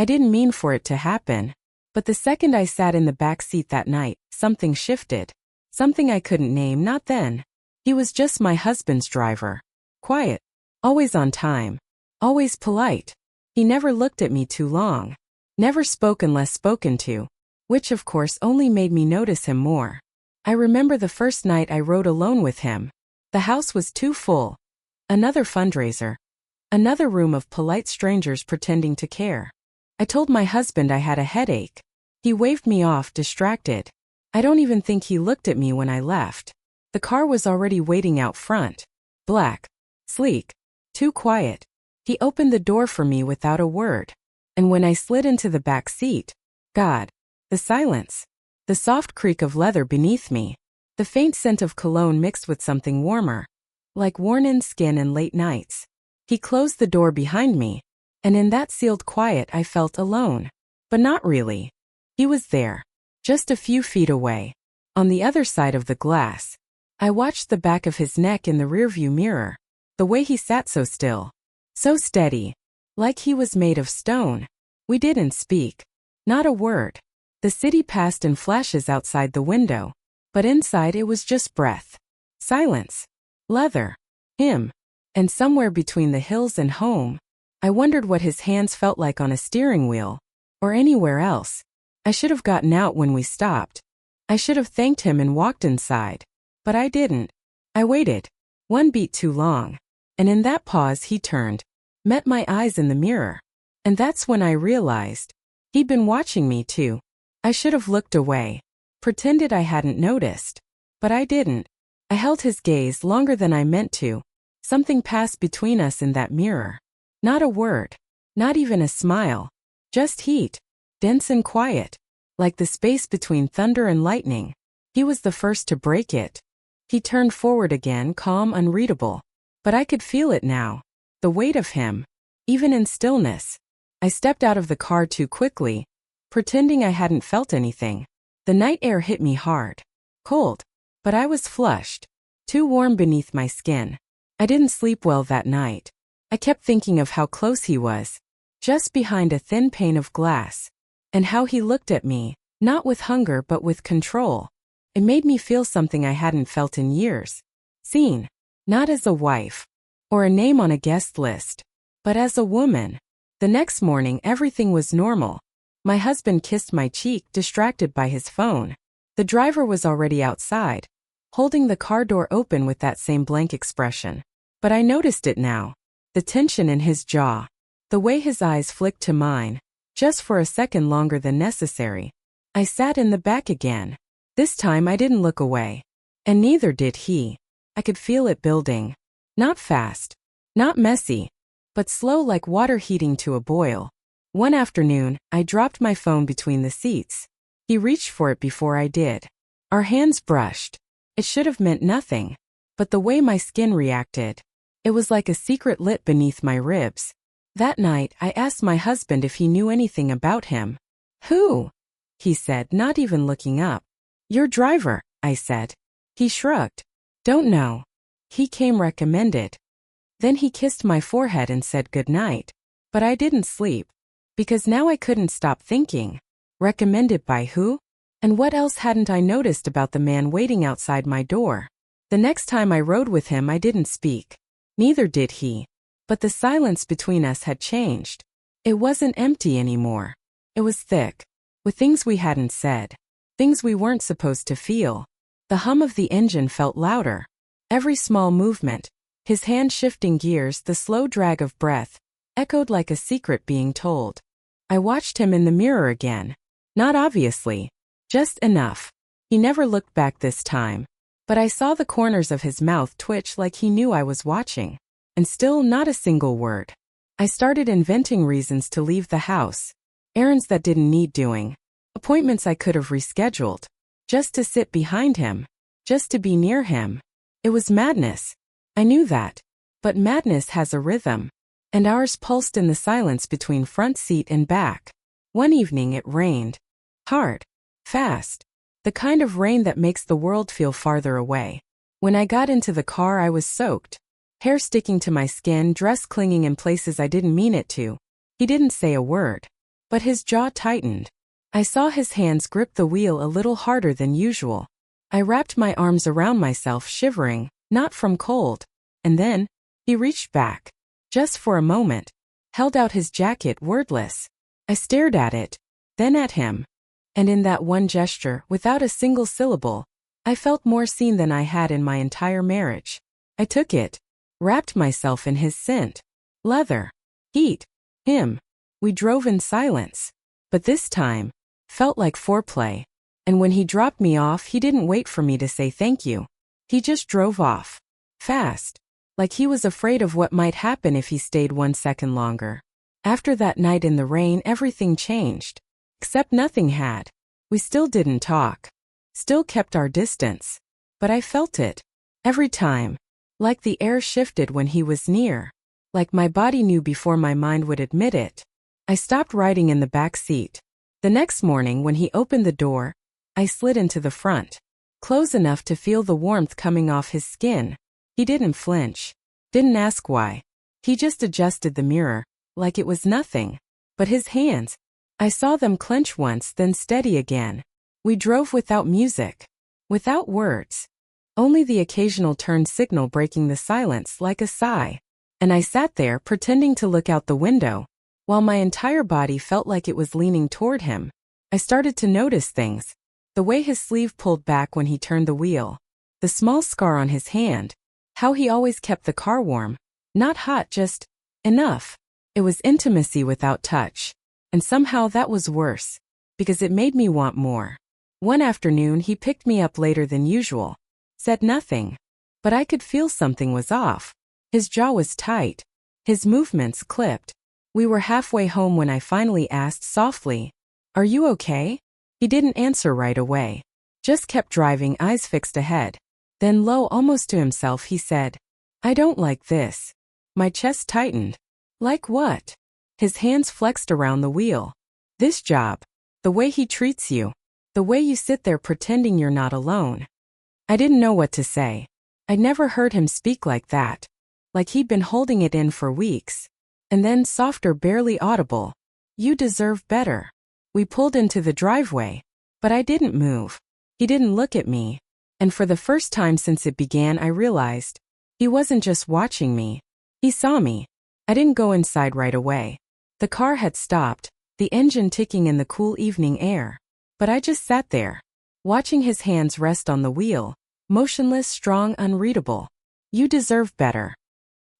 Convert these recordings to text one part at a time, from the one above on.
I didn't mean for it to happen. But the second I sat in the back seat that night, something shifted. Something I couldn't name, not then. He was just my husband's driver. Quiet. Always on time. Always polite. He never looked at me too long. Never spoke unless spoken to. Which of course only made me notice him more. I remember the first night I rode alone with him. The house was too full. Another fundraiser. Another room of polite strangers pretending to care. I told my husband I had a headache. He waved me off, distracted. I don't even think he looked at me when I left. The car was already waiting out front. Black. Sleek. Too quiet. He opened the door for me without a word. And when I slid into the back seat, God. The silence. The soft creak of leather beneath me. The faint scent of cologne mixed with something warmer. Like worn-in skin and late nights. He closed the door behind me. And in that sealed quiet I felt alone. But not really. He was there. Just a few feet away. On the other side of the glass. I watched the back of his neck in the rearview mirror. The way he sat so still. So steady. Like he was made of stone. We didn't speak. Not a word. The city passed in flashes outside the window. But inside it was just breath. Silence. Leather. Him. And somewhere between the hills and home, I wondered what his hands felt like on a steering wheel. Or anywhere else. I should have gotten out when we stopped. I should have thanked him and walked inside. But I didn't. I waited. One beat too long. And in that pause he turned. Met my eyes in the mirror. And that's when I realized. He'd been watching me too. I should have looked away. Pretended I hadn't noticed. But I didn't. I held his gaze longer than I meant to. Something passed between us in that mirror. Not a word. Not even a smile. Just heat. Dense and quiet. Like the space between thunder and lightning. He was the first to break it. He turned forward again, calm, unreadable. But I could feel it now. The weight of him. Even in stillness. I stepped out of the car too quickly. Pretending I hadn't felt anything. The night air hit me hard. Cold. But I was flushed. Too warm beneath my skin. I didn't sleep well that night. I kept thinking of how close he was. Just behind a thin pane of glass. And how he looked at me, not with hunger but with control. It made me feel something I hadn't felt in years. Seen. Not as a wife. Or a name on a guest list. But as a woman. The next morning everything was normal. My husband kissed my cheek, distracted by his phone. The driver was already outside. Holding the car door open with that same blank expression. But I noticed it now. The tension in his jaw. The way his eyes flicked to mine. Just for a second longer than necessary. I sat in the back again. This time I didn't look away. And neither did he. I could feel it building. Not fast. Not messy. But slow like water heating to a boil. One afternoon, I dropped my phone between the seats. He reached for it before I did. Our hands brushed. It should have meant nothing. But the way my skin reacted. It was like a secret lit beneath my ribs. That night, I asked my husband if he knew anything about him. Who? He said, not even looking up. Your driver, I said. He shrugged. Don't know. He came recommended. Then he kissed my forehead and said goodnight. But I didn't sleep. Because now I couldn't stop thinking. Recommended by who? And what else hadn't I noticed about the man waiting outside my door? The next time I rode with him I didn't speak. Neither did he. But the silence between us had changed. It wasn't empty anymore. It was thick. With things we hadn't said. Things we weren't supposed to feel. The hum of the engine felt louder. Every small movement. His hand shifting gears, the slow drag of breath. Echoed like a secret being told. I watched him in the mirror again. Not obviously. Just enough. He never looked back this time. But I saw the corners of his mouth twitch like he knew I was watching. And still not a single word. I started inventing reasons to leave the house. Errands that didn't need doing. Appointments I could have rescheduled. Just to sit behind him. Just to be near him. It was madness. I knew that. But madness has a rhythm. And ours pulsed in the silence between front seat and back. One evening it rained. Hard. Fast. The kind of rain that makes the world feel farther away. When I got into the car I was soaked. Hair sticking to my skin, dress clinging in places I didn't mean it to. He didn't say a word. But his jaw tightened. I saw his hands grip the wheel a little harder than usual. I wrapped my arms around myself, shivering, not from cold. And then, he reached back. Just for a moment. Held out his jacket, wordless. I stared at it, then at him. And in that one gesture, without a single syllable, I felt more seen than I had in my entire marriage. I took it. Wrapped myself in his scent. Leather. Heat. Him. We drove in silence. But this time, felt like foreplay. And when he dropped me off, he didn't wait for me to say thank you. He just drove off. Fast. Like he was afraid of what might happen if he stayed 1 second longer. After that night in the rain, everything changed. Except nothing had. We still didn't talk. Still kept our distance. But I felt it. Every time. Like the air shifted when he was near. Like my body knew before my mind would admit it. I stopped riding in the back seat. The next morning when he opened the door, I slid into the front. Close enough to feel the warmth coming off his skin. He didn't flinch. Didn't ask why. He just adjusted the mirror, like it was nothing. But his hands, I saw them clench once, then steady again. We drove without music. Without words. Only the occasional turn signal breaking the silence like a sigh. And I sat there pretending to look out the window, while my entire body felt like it was leaning toward him. I started to notice things. The way his sleeve pulled back when he turned the wheel. The small scar on his hand. How he always kept the car warm. Not hot, just enough. It was intimacy without touch. And somehow that was worse. Because it made me want more. One afternoon he picked me up later than usual. Said nothing. But I could feel something was off. His jaw was tight. His movements clipped. We were halfway home when I finally asked softly, "Are you okay?" He didn't answer right away. Just kept driving, eyes fixed ahead. Then low, almost to himself, he said, "I don't like this." My chest tightened. Like what? His hands flexed around the wheel. This job. The way he treats you. The way you sit there pretending you're not alone. I didn't know what to say. I'd never heard him speak like that. Like he'd been holding it in for weeks. And then softer, barely audible. "You deserve better." We pulled into the driveway. But I didn't move. He didn't look at me. And for the first time since it began, I realized he wasn't just watching me. He saw me. I didn't go inside right away. The car had stopped, the engine ticking in the cool evening air. But I just sat there, watching his hands rest on the wheel, motionless, strong, unreadable. "You deserve better."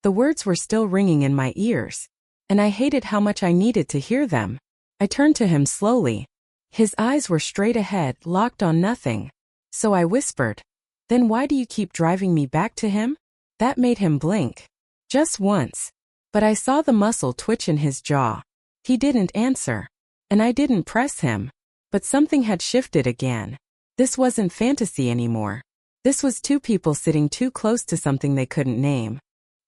The words were still ringing in my ears, and I hated how much I needed to hear them. I turned to him slowly. His eyes were straight ahead, locked on nothing. So I whispered, "Then why do you keep driving me back to him?" That made him blink. Just once. But I saw the muscle twitch in his jaw. He didn't answer. And I didn't press him. But something had shifted again. This wasn't fantasy anymore. This was two people sitting too close to something they couldn't name.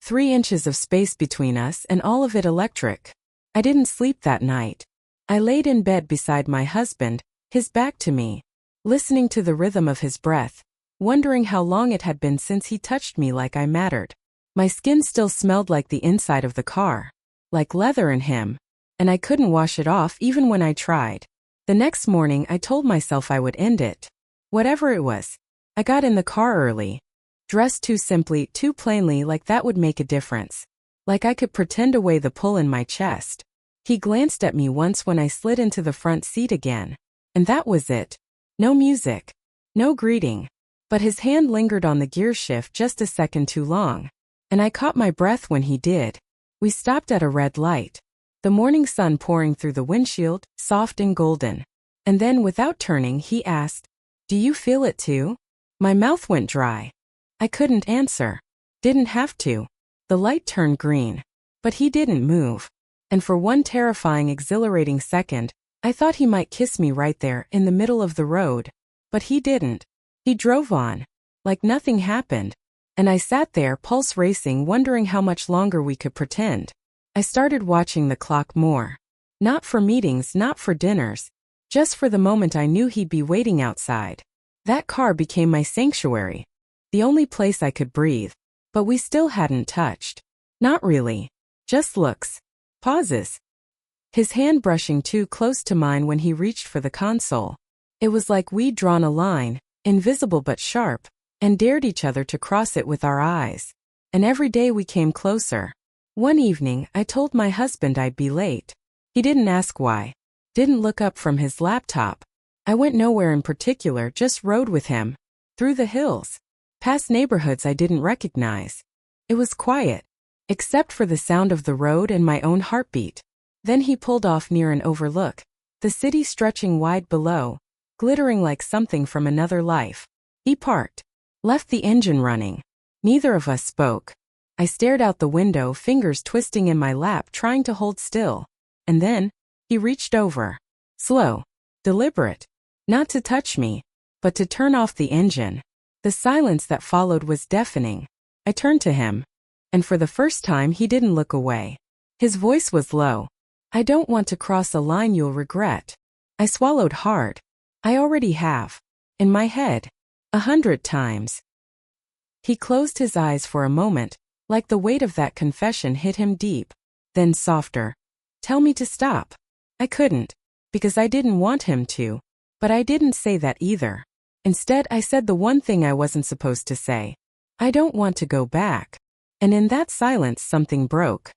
3 inches of space between us, and all of it electric. I didn't sleep that night. I laid in bed beside my husband, his back to me, listening to the rhythm of his breath, wondering how long it had been since he touched me like I mattered. My skin still smelled like the inside of the car, like leather in him, and I couldn't wash it off even when I tried. The next morning I told myself I would end it. Whatever it was. I got in the car early. Dressed too simply, too plainly, like that would make a difference. Like I could pretend away the pull in my chest. He glanced at me once when I slid into the front seat again. And that was it. No music. No greeting. But his hand lingered on the gear shift just a second too long. And I caught my breath when he did. We stopped at a red light. The morning sun pouring through the windshield, soft and golden. And then without turning, he asked, "Do you feel it too?" My mouth went dry. I couldn't answer. Didn't have to. The light turned green. But he didn't move. And for one terrifying, exhilarating second, I thought he might kiss me right there in the middle of the road. But he didn't. He drove on. Like nothing happened. And I sat there, pulse racing, wondering how much longer we could pretend. I started watching the clock more. Not for meetings, not for dinners. Just for the moment I knew he'd be waiting outside. That car became my sanctuary. The only place I could breathe. But we still hadn't touched. Not really. Just looks. Pauses. his hand brushing too close to mine when he reached for the console. It was like we'd drawn a line, invisible but sharp, and dared each other to cross it with our eyes. And every day we came closer. One evening, I told my husband I'd be late. He didn't ask why. Didn't look up from his laptop. I went nowhere in particular, just rode with him. Through the hills. Past neighborhoods I didn't recognize. It was quiet, except for the sound of the road and my own heartbeat. Then he pulled off near an overlook. The city stretching wide below, glittering like something from another life. He parked. Left the engine running. Neither of us spoke. I stared out the window, fingers twisting in my lap trying to hold still. And then, he reached over. Slow. Deliberate. Not to touch me, but to turn off the engine. The silence that followed was deafening. I turned to him. And for the first time he didn't look away. His voice was low. I don't want to cross a line you'll regret. I swallowed hard. I already have. In my head. 100 times. He closed his eyes for a moment, like the weight of that confession hit him deep. Then softer. Tell me to stop. I couldn't. Because I didn't want him to. But I didn't say that either. Instead, I said the one thing I wasn't supposed to say. I don't want to go back. And in that silence something broke.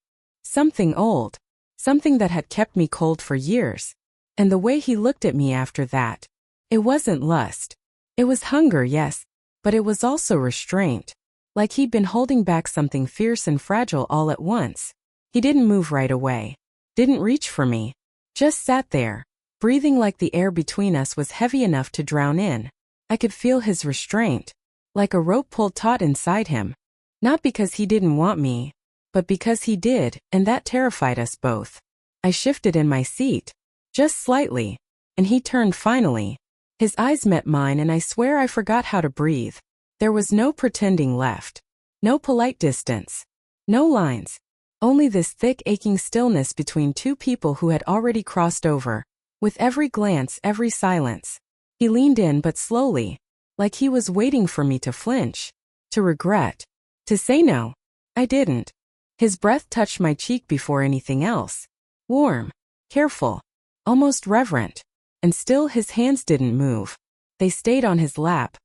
Something old. Something that had kept me cold for years. And the way he looked at me after that. It wasn't lust. It was hunger, yes, but it was also restraint. Like he'd been holding back something fierce and fragile all at once. He didn't move right away. Didn't reach for me. Just sat there, breathing like the air between us was heavy enough to drown in. I could feel his restraint. Like a rope pulled taut inside him. Not because he didn't want me, but because he did, and that terrified us both. I shifted in my seat. Just slightly. And he turned finally. His eyes met mine and I swear I forgot how to breathe. There was no pretending left. No polite distance. No lines. Only this thick, aching stillness between two people who had already crossed over. With every glance, every silence. He leaned in but slowly. Like he was waiting for me to flinch. To regret. To say no. I didn't. His breath touched my cheek before anything else. Warm. Careful. Almost reverent. And still his hands didn't move. They stayed on his lap.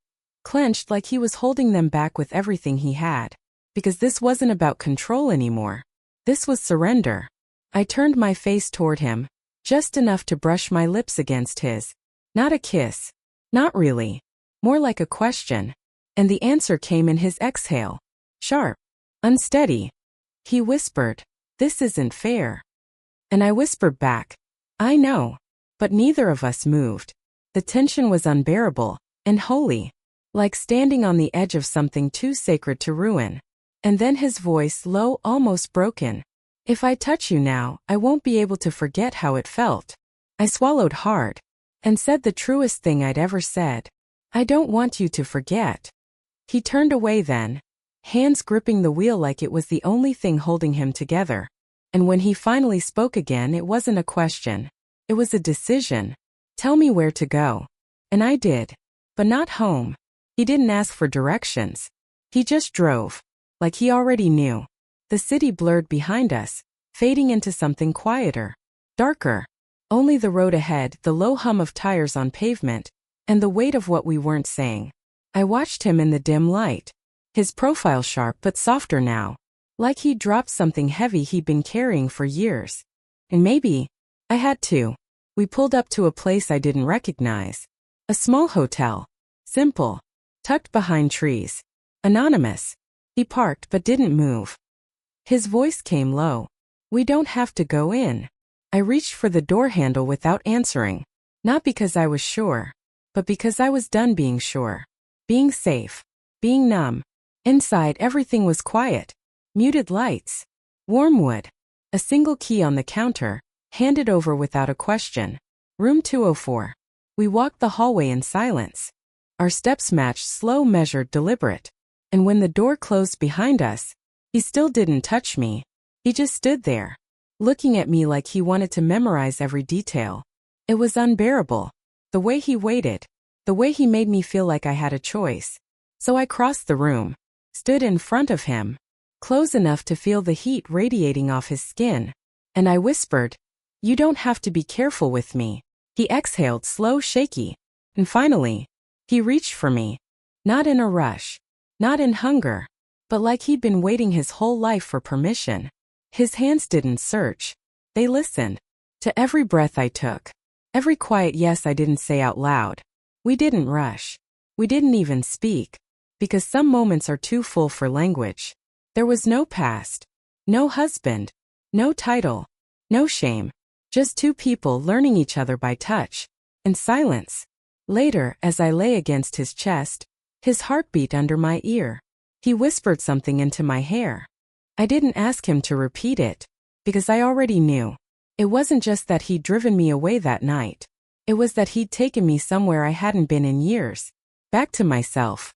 Clenched like he was holding them back with everything he had. Because this wasn't about control anymore. This was surrender. I turned my face toward him. Just enough to brush my lips against his. Not a kiss. Not really. More like a question. And the answer came in his exhale. Sharp. Unsteady. He whispered, "This isn't fair." And I whispered back, "I know." But neither of us moved. The tension was unbearable, and holy. Like standing on the edge of something too sacred to ruin. And then his voice, low, almost broken. "If I touch you now, I won't be able to forget how it felt." I swallowed hard. And said the truest thing I'd ever said. "I don't want you to forget." He turned away then. Hands gripping the wheel like it was the only thing holding him together. And when he finally spoke again, it wasn't a question. It was a decision. Tell me where to go. And I did. But not home. He didn't ask for directions. He just drove. Like he already knew. The city blurred behind us, fading into something quieter. Darker. Only the road ahead, the low hum of tires on pavement, and the weight of what we weren't saying. I watched him in the dim light. His profile sharp but softer now. Like he'd dropped something heavy he'd been carrying for years. And maybe I had to. We pulled up to a place I didn't recognize. A small hotel. Simple. Tucked behind trees. Anonymous. He parked but didn't move. His voice came low. "We don't have to go in." I reached for the door handle without answering. Not because I was sure. But because I was done being sure. Being safe. Being numb. Inside everything was quiet. Muted lights. Warm wood. A single key on the counter. Handed over without a question. Room 204. We walked the hallway in silence. Our steps matched, slow, measured, deliberate. And when the door closed behind us, he still didn't touch me. He just stood there, looking at me like he wanted to memorize every detail. It was unbearable. The way he waited. The way he made me feel like I had a choice. So I crossed the room. Stood in front of him. Close enough to feel the heat radiating off his skin. And I whispered, You don't have to be careful with me. He exhaled, slow, shaky. And finally, he reached for me. Not in a rush. Not in hunger. But like he'd been waiting his whole life for permission. His hands didn't search. They listened. To every breath I took. Every quiet yes I didn't say out loud. We didn't rush. We didn't even speak. Because some moments are too full for language. There was no past. No husband. No title. No shame. Just two people learning each other by touch. And silence. Later, as I lay against his chest, his heartbeat under my ear, he whispered something into my hair. I didn't ask him to repeat it, because I already knew. It wasn't just that he'd driven me away that night. It was that he'd taken me somewhere I hadn't been in years. Back to myself.